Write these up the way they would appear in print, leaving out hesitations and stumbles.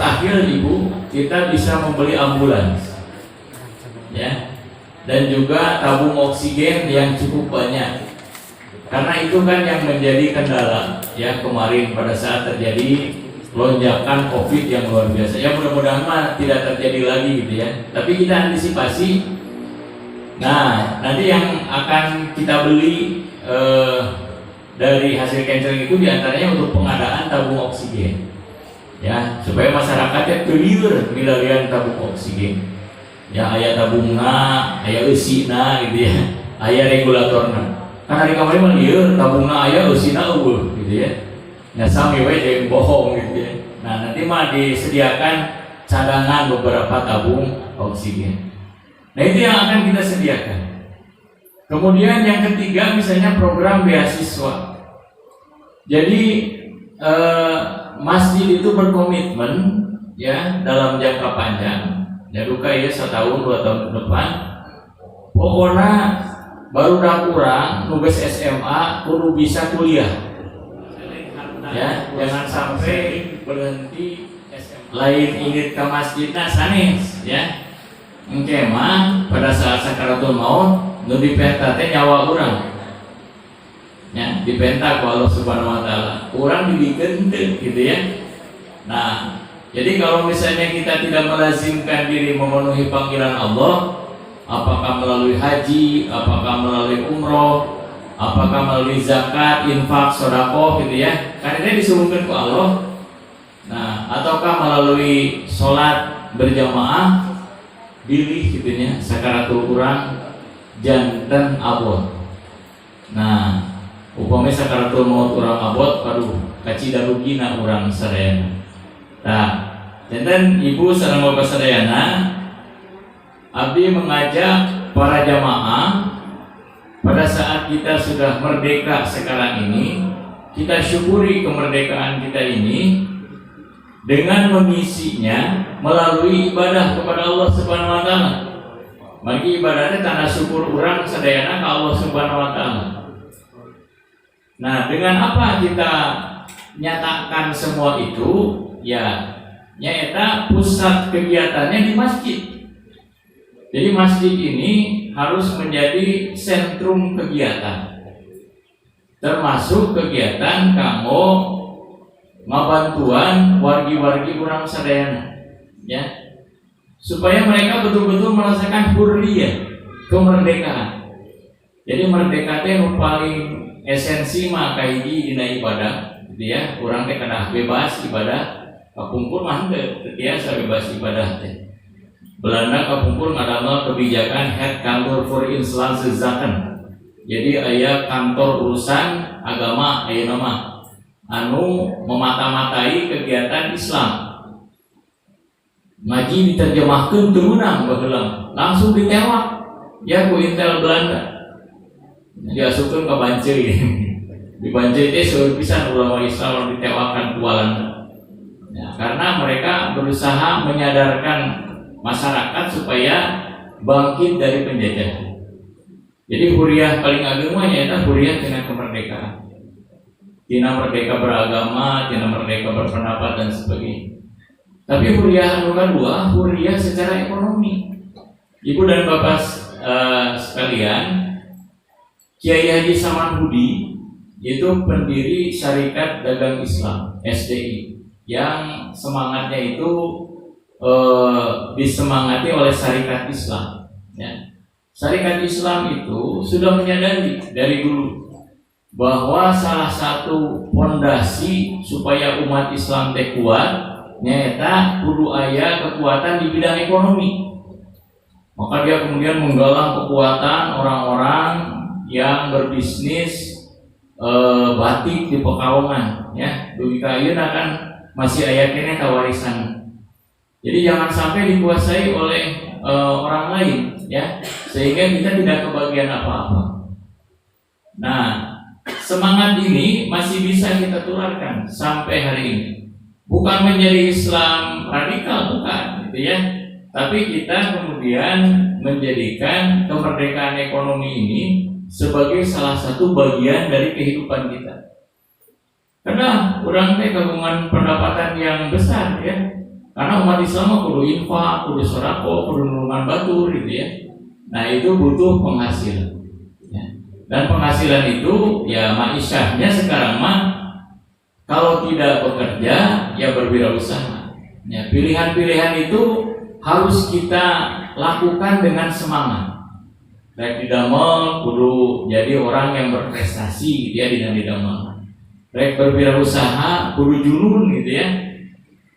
mustahil Ibu kita bisa membeli ambulans, ya, dan juga tabung oksigen yang cukup banyak. Karena itu kan yang menjadi kendala ya kemarin pada saat terjadi lonjakan COVID yang luar biasa. Ya mudah-mudahan mah tidak terjadi lagi gitu ya. Tapi kita antisipasi. Nah, nanti yang akan kita beli dari hasil canceling itu diantaranya untuk pengadaan tabung oksigen, ya, supaya masyarakatnya clear milarian tabung oksigen. Ya, aya tabungna, aya eusina gitu ya, aya regulatorna. Karena di kamar mah ieu tabungna aya eusina eueuh gitu ya. Ya sami we jeung bohong gitu ya. Nah, nanti mah disediakan cadangan beberapa tabung oksigen. Nah, itu yang akan kita sediakan. Kemudian yang ketiga misalnya program beasiswa. Jadi masjid itu berkomitmen ya dalam jangka panjang. Ya duka ya 1 tahun 2 tahun ke depan. Pokoknya baru dah kurang nugas SMA kudu bisa kuliah. Ya, jangan sampai berhenti SMA. Lain ingin ke masjidna sanes ya. Engke mah pada saat sakaratul maut nu dipenta teh nyawa urang. Ya, dipenta ku Allah Subhanahu wa taala. Urang dibikeun teu gitu ya. Nah, jadi kalau misalnya kita tidak melazimkan diri memenuhi panggilan Allah, apakah melalui haji, apakah melalui umroh, apakah melalui zakat, infak, sedekah gitu ya. Kan ini disuruhkan ku Allah. Nah, ataukah melalui sholat berjamaah, pilih gitu ya, sakaratul urang janten abot. Nah, upamanya sakaratul maut urang abot, aduh, kacida rugina urang sadayana. Nah, janten ibu sareng bapak sadayana, abdi mengajak para jamaah pada saat kita sudah merdeka sekarang ini, kita syukuri kemerdekaan kita ini dengan mengisinya melalui ibadah kepada Allah Subhanahu wa taala. Bagi ibadahnya tanda syukur orang sadayana ke Allah Subhanahu wa taala. Nah, dengan apa kita nyatakan semua itu? Ya, nyaeta pusat kegiatannya di masjid. Jadi masjid ini harus menjadi sentrum kegiatan. Termasuk kegiatan kanggo ngabantuan wargi-wargi urang sadayana, ya, supaya mereka betul-betul merasakan hurriyah, kemerdekaan. Jadi merdeka teh paling esensi mah kahiji dina ibadah, gitu ya. Urang teh kana bebas ibadah, kapungkur mah teu tiasa bebas ibadah teh. Belanda kapungkur ngadamel kebijakan Het Kantor voor Islamse Zaken. Jadi aya kantor urusan agama ayeuna mah anu memata-matai kegiatan Islam. Ngaji diterjemahkeun teu meunang baheula, langsung ditewak ya ku Intel Belanda. Diasupkeun ka Banceu. Di Banceu teh seueur pisan ulama Islam ditewakan ku Walanda. Ya, karena mereka berusaha menyadarkan masyarakat supaya bangkit dari penjajahan. Jadi hurriyah paling agama nyaeta hurriyah tina kemerdekaan. Tina merdeka beragama, tina merdeka berpendapat dan sebagainya. Tapi hurriyah anu kadua, hurriyah secara ekonomi. Ibu dan Bapak sekalian, Kiai Haji Samanhudi itu pendiri Syarikat Dagang Islam (SDI) yang semangatnya itu disemangati oleh Syarikat Islam. Ya. Syarikat Islam itu sudah menyadari dari dulu bahwa salah satu fondasi supaya umat Islam teh kuat nyata kudu aya kekuatan di bidang ekonomi. Maka dia kemudian menggalang kekuatan orang-orang yang berbisnis batik di Pekalongan, ya. Dugi ka ayeuna kan masih aya keneh warisan. Jadi jangan sampai dikuasai oleh orang lain, ya, sehingga kita tidak kebagian apa-apa. Nah, semangat ini masih bisa kita tularkan sampai hari ini. Bukan menjadi Islam radikal, bukan, gitu ya. Tapi kita kemudian menjadikan kemerdekaan ekonomi ini sebagai salah satu bagian dari kehidupan kita. Karena orang teh kagungan pendapatan yang besar, ya. Karena umat Islam kudu infak, kudu sedekah, kudu nulungan batur gitu ya. Nah itu butuh penghasilan. Ya. Dan penghasilan itu ya ma'isyahnya sekarang mah kalau tidak bekerja ya berwirausaha. Ya, pilihan-pilihan itu harus kita lakukan dengan semangat. Rek didamel kudu jadi orang yang berprestasi gitu ya di didamel. Rek berwirausaha kudu junun gitu ya.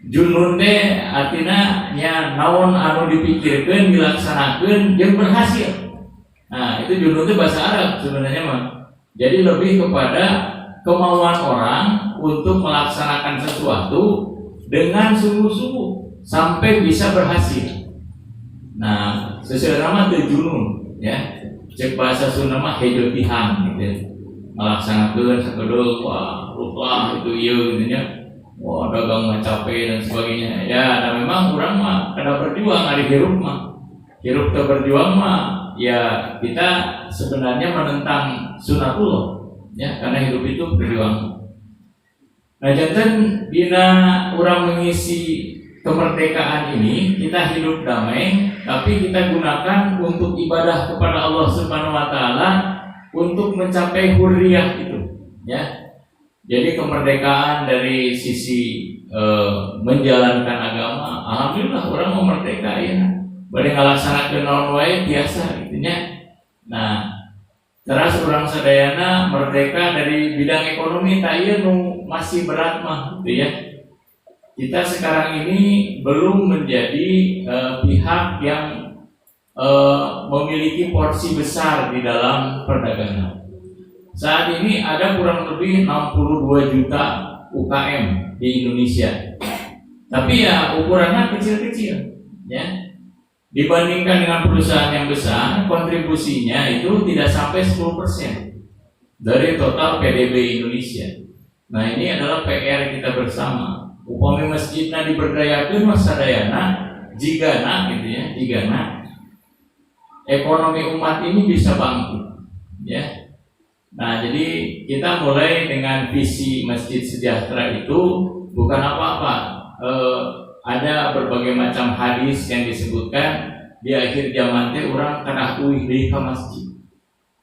Junun teh artinya nya naon anu dipikirkeun dilaksanakeun jeung berhasil. Nah, itu junun teh bahasa Arab sebenarnya mah. Jadi lebih kepada kemauan orang untuk melaksanakan sesuatu dengan sungguh-sungguh sampai bisa berhasil. Nah, sesuai nama teh junun ya. Cek bahasa Sunda mah hejotihang gitu. Melaksanakeun sakedeuk wah rupa itu ieu gitu nya. Wah, dagang mah capek dan sebagainya. Ya, dan memang orang mah kada berjuang hari hirup mah. Hirup teu berjuang mah ya kita sebenarnya menentang sunatullah. Ya, karena hidup itu berjuang. Nah, jantan bina orang mengisi kemerdekaan ini, kita hidup damai, tapi kita gunakan untuk ibadah kepada Allah Subhanahu wa taala untuk mencapai hurriyah itu, ya. Jadi kemerdekaan dari sisi menjalankan agama, alhamdulillah orang mau merdeka ya. Bade ngalaksanakeun naon wae biasa gitu nya. Nah, terus orang sadayana merdeka dari bidang ekonomi tak ieu nu masih berat mah gitu ya. Kita sekarang ini belum menjadi pihak yang memiliki porsi besar di dalam perdagangan. Saat ini ada kurang lebih 62 juta UKM di Indonesia. Tapi ya ukurannya kecil-kecil ya. Dibandingkan dengan perusahaan yang besar, kontribusinya itu tidak sampai 10% dari total PDB Indonesia. Nah, ini adalah PR kita bersama. Upami masjidna diberdayakeun mah sadayana jigana gitu ya, jigana ekonomi umat ini bisa bangkit ya. Nah, jadi kita mulai dengan visi Masjid Sejahtera itu bukan apa-apa. Ada berbagai macam hadis yang disebutkan di akhir zaman teh orang kada uih deui ka masjid.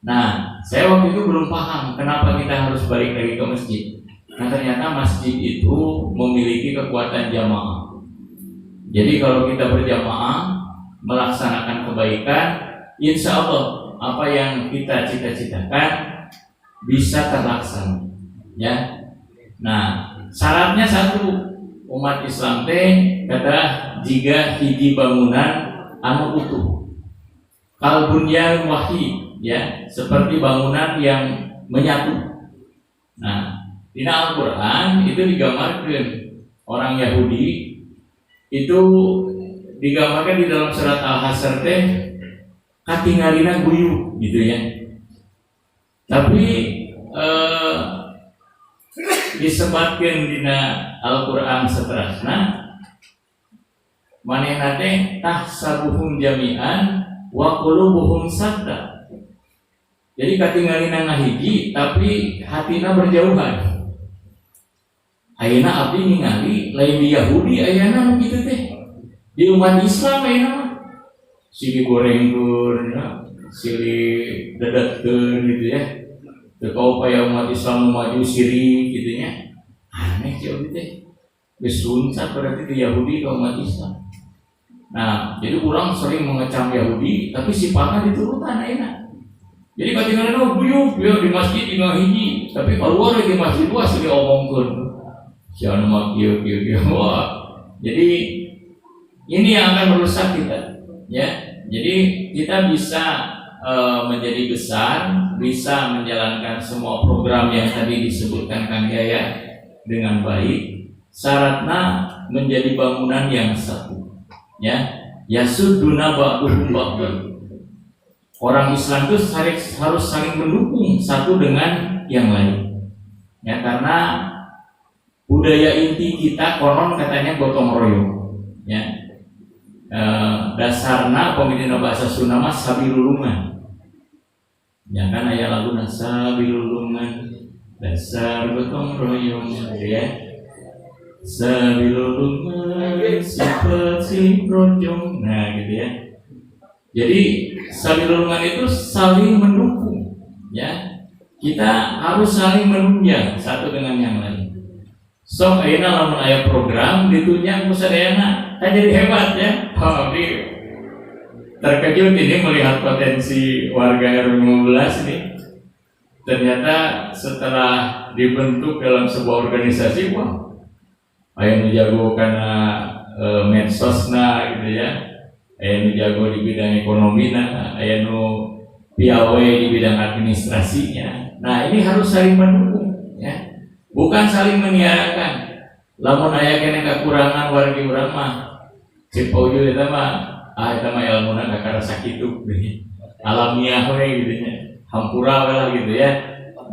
Nah, saya waktu itu belum paham kenapa kita harus balik lagi ke masjid. Nah, ternyata masjid itu memiliki kekuatan jamaah. Jadi kalau kita berjamaah melaksanakan kebaikan, insya Allah apa yang kita cita-citakan bisa terlaksana ya. Nah, syaratnya satu, umat Islam teh kata jika hiji bangunan anu utuh kalbunyan wahid ya, seperti bangunan yang menyatu. Nah, di Al-Quran itu digambarkan orang Yahudi itu digambarkan di dalam surat Al-Hasyr teh katingalina guyu gitu ya. Tapi disebutkan di Al-Quran seterusnya manehna teh tahsabuhum jami'an wa qulubuhum satta. Jadi katingalina ngahiji tapi hatina berjauhan. Ayeuna abdi ningali lain di Yahudi ayeuna kitu teh. Di umat Islam ayeuna mah silih gorengkeun ya, silih dadetkeun gitu ya. Teu upaya umat Islam maju siri gitu nya. Aneh jauh teh. Geus suncat berarti di Yahudi ke umat Islam. Nah, jadi orang sering mengecam Yahudi tapi sifatnya diturutan ayeuna. Jadi katingalna guyup ya di masjid di hiji, tapi keluar di masjid luas diomongkeun. Jangan mah kieu. Wah. Jadi ini yang akan merusak kita, ya. Jadi kita bisa menjadi besar, bisa menjalankan semua program yang tadi disebutkan Kang Yaya dengan baik. Syaratnya menjadi bangunan yang satu, ya. Yasudduna ba'duhum ba'dan. Orang Islam itu harus saling mendukung satu dengan yang lain, ya, karena budaya inti kita konon katanya gotong royong, ya. Dasarna pemilihan bahasa Sunda mah sabilulungan, ya kan aya laguna sabilulungan dasar gotong royong, ya. sabilulungan seperti projong. Nah gitu ya. Jadi sabilulungan itu saling mendukung ya. Kita harus saling menunjang satu dengan yang lain. So ayeuna lamun aya program ditunjang ku sadayana kan jadi hebat ya. Tapi terkejut ini melihat potensi warga RW 15 ini. Ternyata setelah dibentuk dalam sebuah organisasi, wah, aya nu jago karena medsosna gitu ya, aya nu jago di bidang ekonomina, aya nu piawe di bidang administrasinya. Nah ini harus saling mendukung ya, bukan saling menyiarakan. Lamun aya kene kekurangan wargi urang mah cek pauju eta mah eta mah ilmuna kakara sakitu alamiah we gitu nya, hampura we lah gitu ya.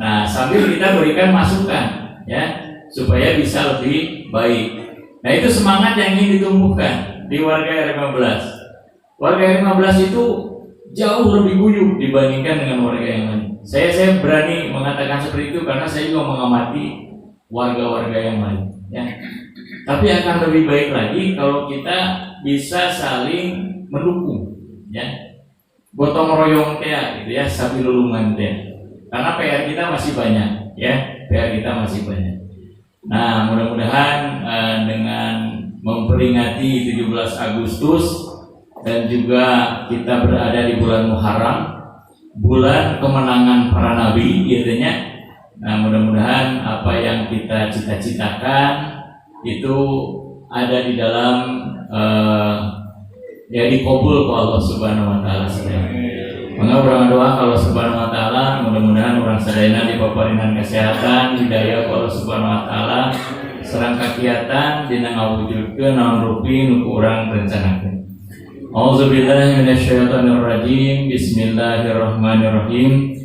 Nah sambil kita berikan masukan ya supaya bisa lebih baik. Nah itu semangat yang ingin ditumbuhkan di warga R15. Warga R15 itu jauh lebih guyup dibandingkan dengan warga yang lain. Saya berani mengatakan seperti itu karena saya juga mengamati warga-warga yang lain ya. Tapi akan lebih baik lagi kalau kita bisa saling mendukung ya. Gotong royong teh gitu ya, sabilulungan teh. Karena PR kita masih banyak ya, PR kita masih banyak. Nah, mudah-mudahan dengan memperingati 17 Agustus dan juga kita berada di bulan Muharram, bulan kemenangan para nabi biasanya. Nah mudah-mudahan apa yang kita cita-citakan itu ada di dalam ya dikabul ke Allah Subhanahu Wa Taala. Maka urang doa kalau Subhanahu Wa Taala mudah-mudahan orang sadayana dipaparinan kesehatan, hidayah Allah Subhanahu Wa Taala, serang kakiatan dina ngawujudkeun naon rupi nu urang rencanakeun. A'udzubillahi minasyaitonirrajim. Bismillahirrahmanirrahim.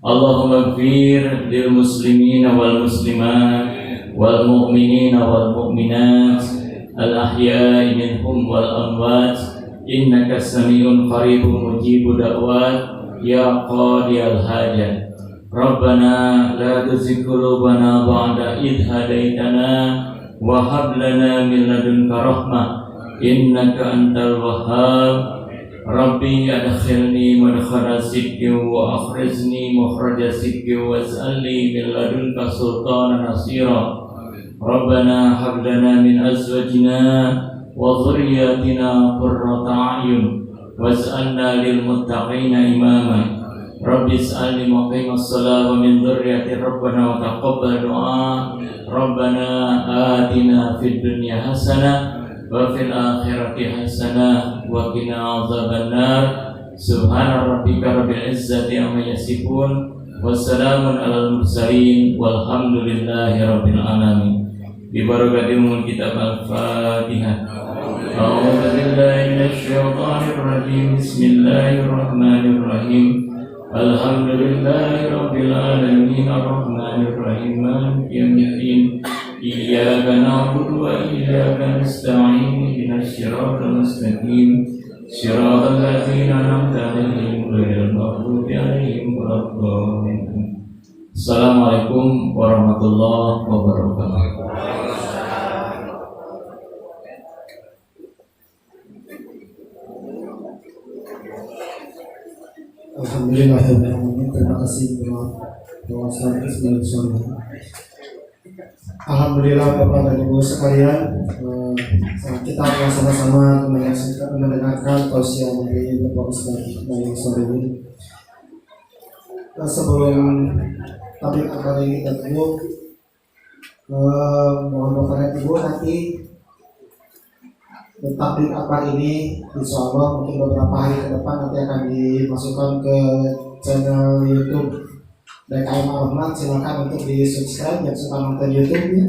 Allahumma ighfir lil muslimina wal muslimat wal mu'minina wal mu'minat al ahya'i minhum wal amwat innaka sami'un qaribun mujibud da'wat ya qadiyal hajat. Rabbana la tuzigh qulubana ba'da idh hadaitana wa hab lana min ladunka rahmah innaka antal wahhab. Rabbi adkhilni madkhala sidqin wa akhrizni mukhraja sidqin was'alni min ladunka sultanan nasira. Rabbana hab lana min azwajina wa dhurriyyatina qurrata a'yun was'alna lil muttaqina imama. Rabbi is'alni muqimas shalah wa min dhurriyyati rabbana wa taqabbal du'a. Rabbana atina fid dunya hasanah wa fil akhirati hasanah wa qina adzabannar. Subhana rabbika rabbil izzati amma yasifun wassalamun alal mursalin walhamdulillahi rabbil alamin. Bi barakatil kitab al-Fatihah. A'udzu billahi minasy syaithanir rajim. Bismillahirrahmanirrahim. Alhamdulillahi rabbil alamin arrahmanir rahim maliki yaumiddin. Iyyaka na'budu wa iyyaka nasta'in ihdinas siratal mustaqim siratal ladzina an'amta 'alaihim ghairil maghdubi 'alaihim waladdallin. Assalamualaikum warahmatullahi wabarakatuh. Alhamdulillah, terima kasih Bapak Ustaz. Alhamdulillah Bapak dan Ibu sekalian, kita bersama-sama mendengarkan tausiah dari Bapak Ustaz dari sore ini. Sebelum tablik akbar ini kita tutup, mohon Bapak dan Ibu nanti tablik akbar ini insya Allah mungkin beberapa hari ke depan nanti akan dimasukkan ke channel YouTube DKM Ar-Rahman. Silakan untuk di subscribe yang suka nonton YouTube ya.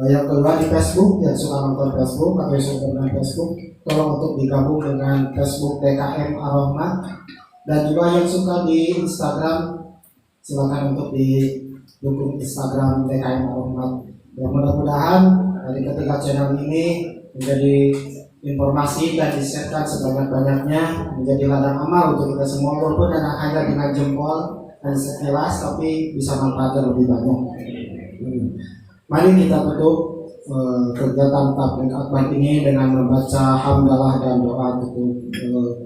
Yang kedua di Facebook, yang suka nonton Facebook atau yang suka dengan Facebook, tolong untuk digabung dengan Facebook DKM Ar-Rahman. Dan juga yang suka di Instagram, silakan untuk didukung Instagram DKM Ar-Rahman. Dan mudah-mudahan dari ketiga channel ini menjadi informasi dan di-share sebanyak-banyaknya, menjadi ladang amal untuk kita semua, walaupun hanya dengan jempol dan sekilas, tapi bisa manfaatnya lebih banyak. Mari kita tutup kegiatan tabligh akbar ini dengan membaca hamdalah dan doa untuk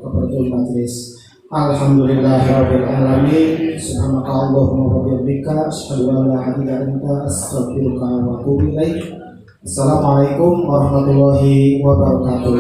keperluan majelis. Alhamdulillahirabbil alamin. Subhanaka Allahumma wa bihamdika asyhadu an la ilaha illa anta astaghfiruka wa atubu ilaik. Assalamualaikum warahmatullahi wabarakatuh.